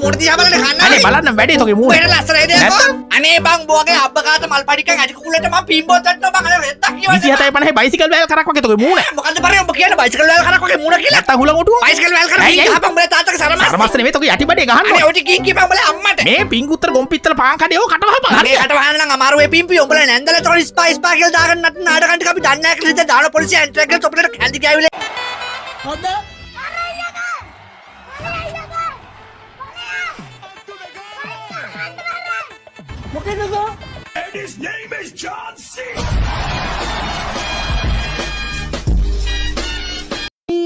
මූණ දිහා බලන්න කන්න. අනේ බලන්න වැඩි තෝගේ මූණ. වෙන ලස්සනයි නේද? අනේ බං බෝගේ අබ්බකාත මල් පඩිකන් අඩි කුකුලට මම පිම්බෝ තට්ටෝ බං අර වෙද්දක් කියවන්නේ. 27 50 බයිසිකල් වෑල් කරක් වගේ තෝගේ මූණ. මොකද්ද බරේ ඔබ කියන්නේ බයිසිකල් වෑල් කරක් වගේ මූණ කියලා? නැත්තම් හුලඟ උටුව. බයිසිකල් වෑල් කරක් ගහපන් උඹලා තාත්තගේ සරමස්. සරමස් නෙමෙයි තෝගේ යටිබඩේ ගහන්න. අනේ ඔටි කී කීපන් උඹලා අම්මට. මේ පිංගුත්තර ගොම්පිත්තල පාන් කඩේ ඕක කට වහපන්. අනේ කට වහන්න නම් අමාරු වෙ පිම්පි උඹලා නැන්දලා තොර ස්පා කියලා දාගන්න නට නාඩගම් ටික අපි දන්නේ නැහැ කියලා දාන පොලිසිය එන්ටර් එකකට ඔපලට කැඳි ගෑවිලේ. හොඳ And his name is John C.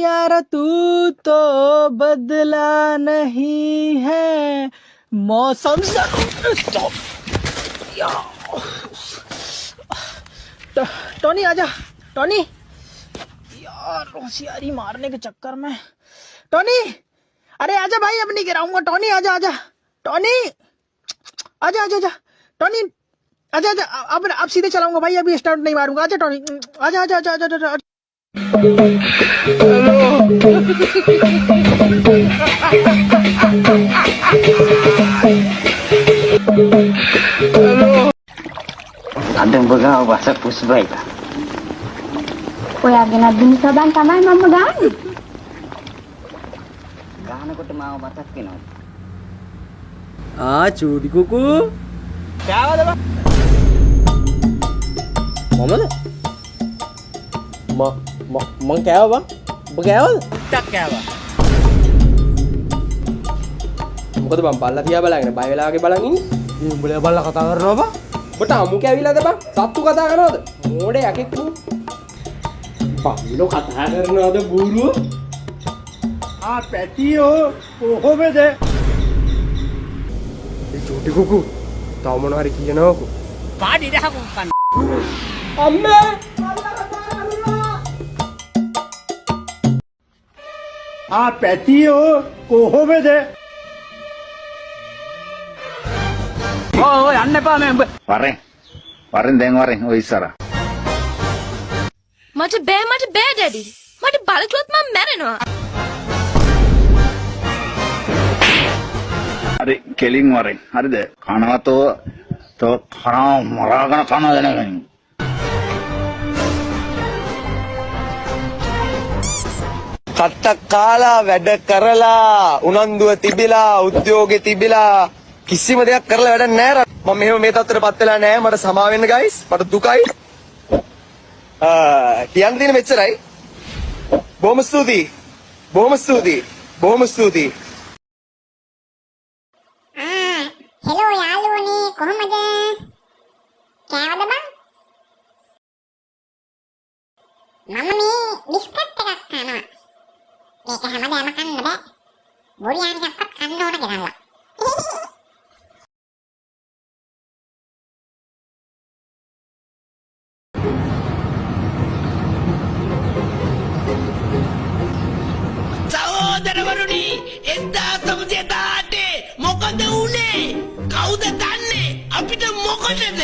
यार तू तो बदला नहीं है मौसम टोनी आजा टोनी यार होशियारी मारने के चक्कर में टोनी अरे आजा भाई अब नहीं गिराऊंगा टोनी आजा आजा टोनी आजा आजा आजा टोनी आजा आजा अब सीधे चलाऊंगा भाई अभी स्टार्ट नहीं मारूंगा आजा टोनी आजा आजा आजा आजा आजा ada yang begaw bahasa pusbay ka. ඔයාගෙන දිනසබන් තමයි මම ගාන්නේ. ගහනකොට මාව මතක් වෙනවා. चूड़ी कुकू क्या हुआ दबा मोहम्मद मन क्या हुआ क्या हुआ टक क्या हुआ මොකද බං බල්ලා තියා බලාගෙන බය වෙලා වගේ බලන් ඉන්නේ උඹලා බල්ලා කතා කරනවා බං ඔබට අමු කැවිලාද බං සත්තු කතා කරනවද මොඩේ යකෙක් නේ බල්ලෝ කතා කරනවද බූරුව පැටියෝ කොහොමද චූටි කුකු තව මොනවා හරි කියනවකෝ පාඩි ඉරහම කන්න අම්මේ පැටියෝ කොහොමද ඔය යන්න එපා මේ උඹ වරෙන් දැන් වරෙන් ඔය ඉස්සර මට බෑ ඩැඩි මට බලකලොත් මම මැරෙනවා හරි කෙලින් වරෙන් හරිද කනවතෝ තෝ කනවා මරාගෙන කනවා දැනගනිමු කට්ටක් කාලා වැඩ කරලා උනන්දුව තිබිලා උද්‍යෝගෙ තිබිලා කිසිම දෙයක් කරලා වැඩක් නැහැ මම මෙහෙම මේ තත්ත්වයටපත් වෙලා නැහැ මට සමා වෙන්න ගයිස් මට දුකයි කියන්න තියෙන මෙච්චරයි බොහොම ස්තුතියි හෙලෝ යාළුවනේ කොහමද? කෑවද බං? මම මේ බිස්කට් එකක් කනවා. මේක හැමදාම කන්න බෑ. බොරියානියක්වත් කන්න ඕන ගෙනල්ලා. සහෝදරවරුනි 1918 මොකද උනේ කවුද දන්නේ අපිට මොකටද